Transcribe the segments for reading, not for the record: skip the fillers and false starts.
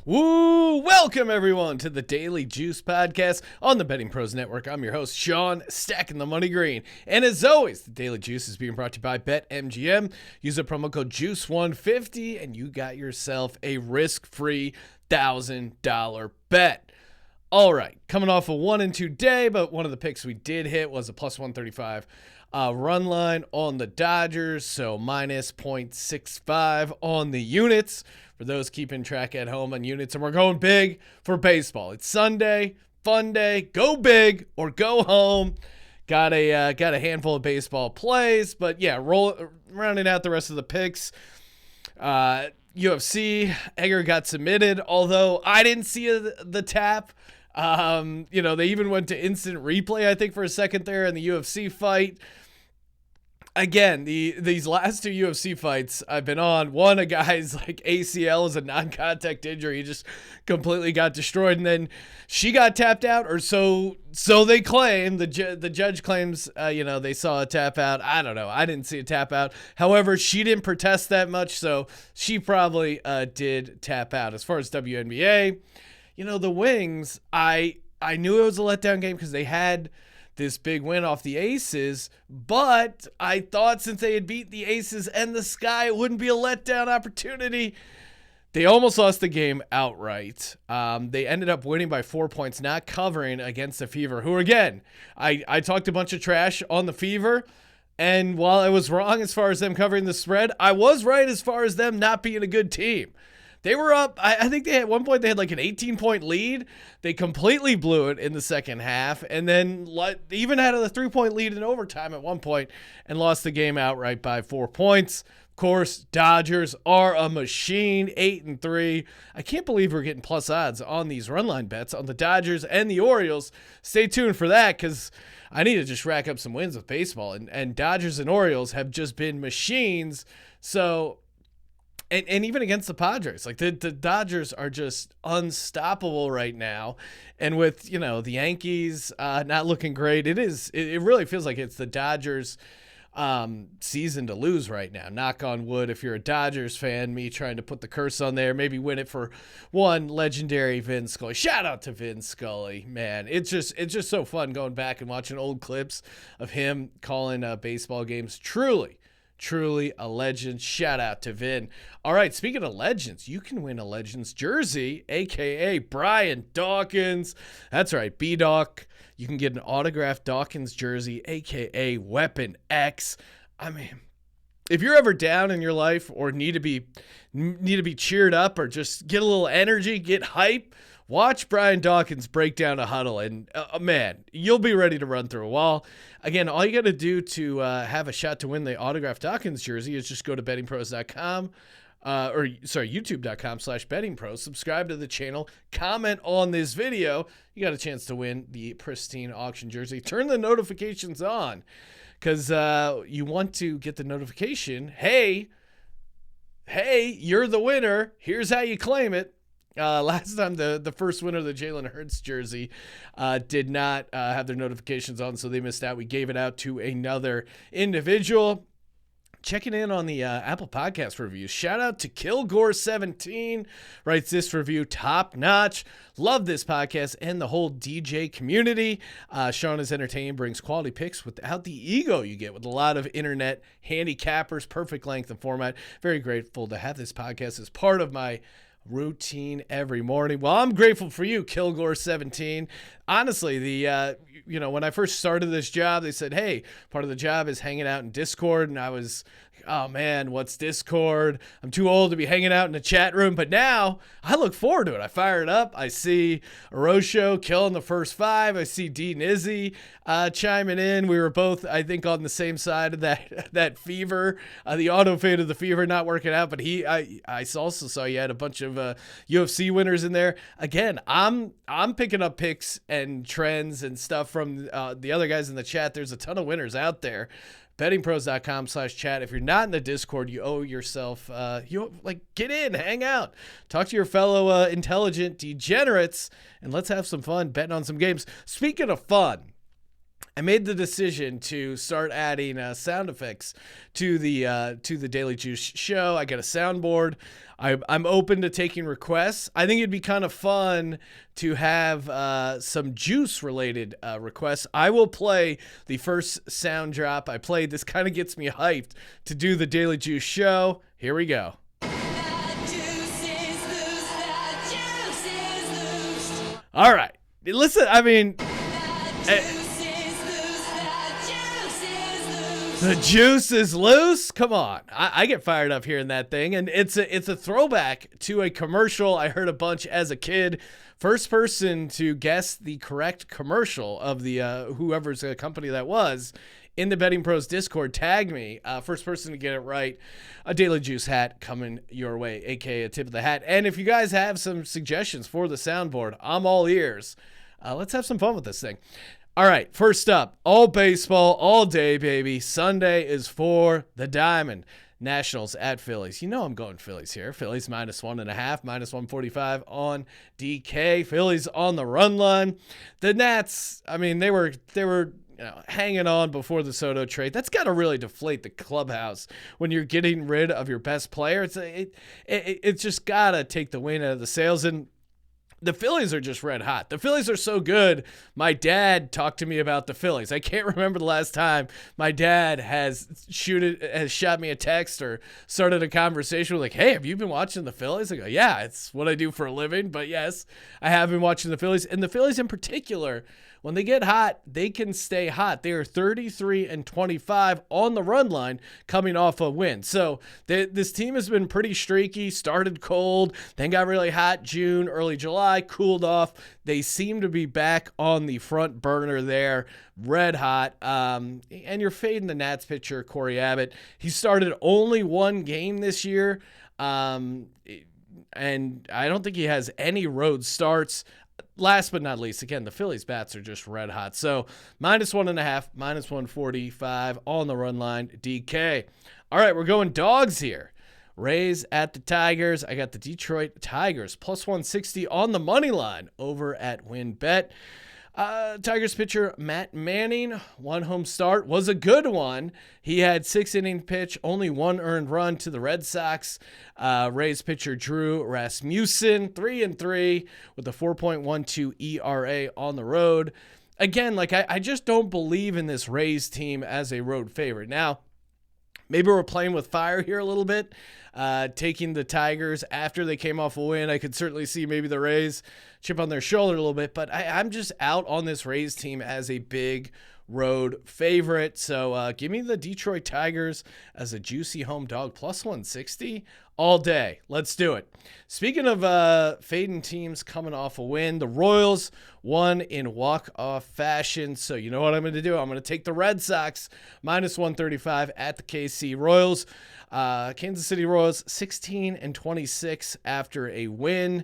Woo! Welcome everyone to the Daily Juice Podcast on the Betting Pros Network. I'm your host, Sean, stacking the money green. And as always, the Daily Juice is being brought to you by BetMGM. Use the promo code JUICE150 and you got yourself a risk-free $1,000 bet. All right, coming off a 1-2 day, but one of the picks we did hit was a plus 135 run line on the Dodgers, so minus 0.65 on the units. For those keeping track at home on units, and we're going big for baseball. It's Sunday, fun day, go big or go home. Got a handful of baseball plays, but yeah, rounding out the rest of the picks. UFC, Egger got submitted, although I didn't see the tap. They even went to instant replay, I think, for a second there in the UFC fight. Again, these last two UFC fights I've been on, one, a guy's like ACL is a non-contact injury. He just completely got destroyed. And then she got tapped out, or so they claim. The judge claims, they saw a tap out. I don't know. I didn't see a tap out. However, she didn't protest that much, so she probably did tap out. As far as WNBA, the Wings, I knew it was a letdown game because they had this big win off the Aces, but I thought since they had beat the Aces and the Sky, it wouldn't be a letdown opportunity. They almost lost the game outright. They ended up winning by 4 points, not covering against the Fever, who, again, I talked a bunch of trash on the Fever, and while I was wrong as far as them covering the spread, I was right as far as them not being a good team. They were up, I think at one point they had like an 18-point lead. They completely blew it in the second half, and then even had a 3-point lead in overtime at one point and lost the game outright by 4 points. Of course, Dodgers are a machine, 8-3. I can't believe we're getting plus odds on these run line bets on the Dodgers and the Orioles. Stay tuned for that because I need to just rack up some wins with baseball, and Dodgers and Orioles have just been machines. So... And even against the Padres, like the Dodgers are just unstoppable right now. And with, the Yankees not looking great, it really feels like it's the Dodgers season to lose right now. Knock on wood if you're a Dodgers fan, me trying to put the curse on there, maybe win it for one legendary Vin Scully. Shout out to Vin Scully, man. It's just so fun going back and watching old clips of him calling baseball games. Truly a legend. Shout out to Vin. All right, speaking of legends, you can win a Legends jersey, a.k.a. Brian Dawkins. That's right, B-Doc. You can get an autographed Dawkins jersey, a.k.a. Weapon X. I mean, if you're ever down in your life or need to be cheered up or just get a little energy, get hype, watch Brian Dawkins break down a huddle, and man, you'll be ready to run through a wall. Again, all you got to do to have a shot to win the autographed Dawkins jersey is just go to bettingpros.com, youtube.com/bettingpros, subscribe to the channel, comment on this video. You got a chance to win the pristine auction jersey. Turn the notifications on because you want to get the notification. Hey, you're the winner. Here's how you claim it. Last time the first winner of the Jalen Hurts jersey did not have their notifications on, so they missed out. We gave it out to another individual. Checking in on the Apple Podcast reviews. Shout out to Kilgore17. Writes this review, top notch. Love this podcast and the whole DJ community. Sean is entertaining, brings quality picks without the ego you get with a lot of internet handicappers. Perfect length and format. Very grateful to have this podcast as part of my routine every morning. Well, I'm grateful for you, Kilgore17. Honestly, when I first started this job, they said, hey, part of the job is hanging out in Discord. And I was, oh man, what's Discord? I'm too old to be hanging out in a chat room. But now I look forward to it. I fire it up. I see Orosho killing the first 5. I see D Nizzy chiming in. We were both, I think, on the same side of that Fever, the auto fade of the Fever not working out. But I also saw you had a bunch of UFC winners in there. Again, I'm picking up picks and trends and stuff from the other guys in the chat. There's a ton of winners out there. bettingpros.com/chat. If you're not in the Discord, you owe yourself, get in, hang out, talk to your fellow intelligent degenerates, and let's have some fun betting on some games. Speaking of fun, I made the decision to start adding sound effects to the Daily Juice show. I got a soundboard. I'm open to taking requests. I think it'd be kind of fun to have some juice-related requests. I will play the first sound drop I played. This kind of gets me hyped to do the Daily Juice show. Here we go. All right. Listen, I mean... The juice is loose. Come on. I get fired up hearing that thing. And it's a throwback to a commercial I heard a bunch as a kid. First person to guess the correct commercial of the whoever's company that was in the Betting Pros Discord, tag me. First person to get it right, a Daily Juice hat coming your way, aka a tip of the hat. And if you guys have some suggestions for the soundboard, I'm all ears. Let's have some fun with this thing. All right, first up, all baseball, all day, baby. Sunday is for the Diamond. Nationals at Phillies. You know I'm going Phillies here. Phillies -1.5, -145 on DK. Phillies on the run line. The Nats, I mean, they were hanging on before the Soto trade. That's got to really deflate the clubhouse when you're getting rid of your best player. It's just got to take the wind out of the sails. And the Phillies are just red hot. The Phillies are so good. My dad talked to me about the Phillies. I can't remember the last time my dad has shot me a text or started a conversation with like, hey, have you been watching the Phillies? I go, yeah, it's what I do for a living. But yes, I have been watching the Phillies. And the Phillies in particular, when they get hot, they can stay hot. They are 33-25 on the run line coming off a win. So this team has been pretty streaky, started cold, then got really hot June, early July, cooled off. They seem to be back on the front burner there, red hot. And you're fading the Nats pitcher, Corey Abbott. He started only one game this year, and I don't think he has any road starts. Last but not least, again, the Phillies bats are just red hot. So -1.5, -145 on the run line, DK. All right, we're going dogs here. Rays at the Tigers. I got the Detroit Tigers +160 on the money line over at WinBet. Tigers pitcher Matt Manning, one home start, was a good one. He had 6-inning pitch, only one earned run to the Red Sox. Rays pitcher Drew Rasmussen, 3-3 with a 4.12 ERA on the road. Again, like I just don't believe in this Rays team as a road favorite. Now, maybe we're playing with fire here a little bit, taking the Tigers after they came off a win. I could certainly see maybe the Rays chip on their shoulder a little bit, but I'm just out on this Rays team as a big road favorite. So give me the Detroit Tigers as a juicy home dog +160 all day. Let's do it. Speaking of fading teams coming off a win, the Royals won in walk-off fashion. So you know what I'm going to do? I'm going to take the Red Sox -135 at the KC Royals. Kansas City Royals 16-26 after a win.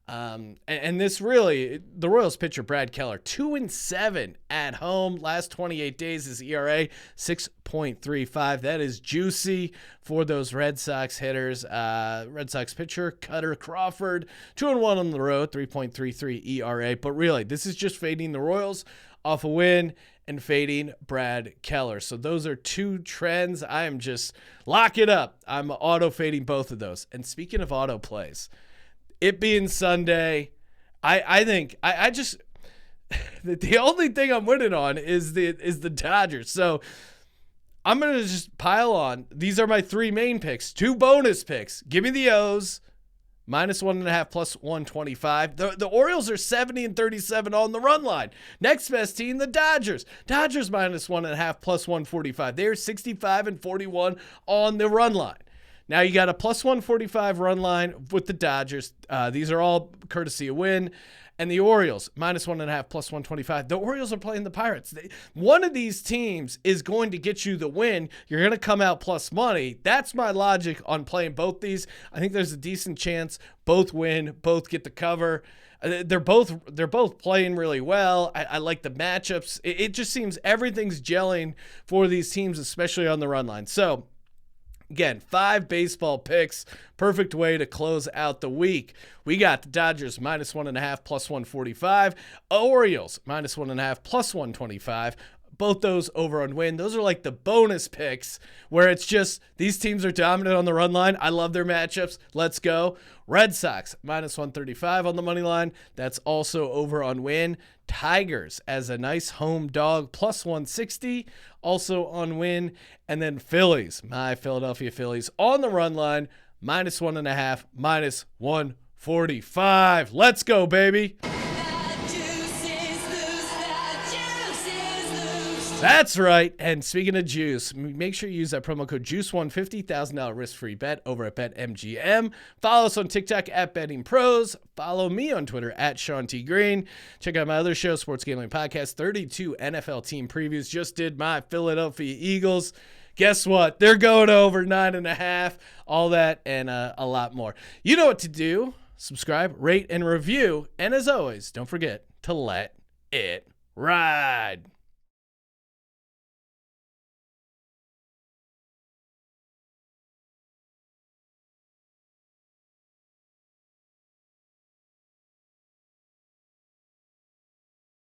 And this really, the Royals pitcher Brad Keller, 2-7 at home. Last 28 days, his ERA 6.35. That is juicy for those Red Sox hitters. Red Sox pitcher Cutter Crawford, 2-1 on the road, 3.33 ERA. But really, this is just fading the Royals off a win and fading Brad Keller. So those are two trends. I am just lock it up. I'm auto fading both of those. And speaking of auto plays, it being Sunday, I think I just the only thing I'm winning on is the Dodgers. So I'm gonna just pile on. These are my three main picks. Two bonus picks. Give me the O's -1.5 +125. The Orioles are 70-37 on the run line. Next best team, the Dodgers. Dodgers -1.5 +145. They're 65-41 on the run line. Now you got a +145 run line with the Dodgers. These are all courtesy of Win. And the Orioles, -1.5 +125. The Orioles are playing the Pirates. One of these teams is going to get you the win. You're going to come out plus money. That's my logic on playing both these. I think there's a decent chance both win, both get the cover. They're both playing really well. I like the matchups. It just seems everything's gelling for these teams, especially on the run line. So, again, 5 baseball picks. Perfect way to close out the week. We got the Dodgers -1.5 +145. Orioles -1.5 +125. both those over on win. Those are like the bonus picks where it's just these teams are dominant on the run line. I love their matchups. Let's go. Red Sox minus 135 on the money line. That's also over on win. Tigers as a nice home dog plus 160 also on win. And then Phillies, my Philadelphia Phillies on the run line minus 1.5 minus 145. Let's go, baby. That's right. And speaking of juice, make sure you use that promo code JUICE150, $1,000 risk-free bet over at BetMGM. Follow us on TikTok at Betting Pros. Follow me on Twitter at Sean T. Green. Check out my other show, Sports Gambling Podcast, 32 NFL team previews. Just did my Philadelphia Eagles. Guess what? They're going over 9.5. All that and a lot more. You know what to do. Subscribe, rate, and review. And as always, don't forget to let it ride.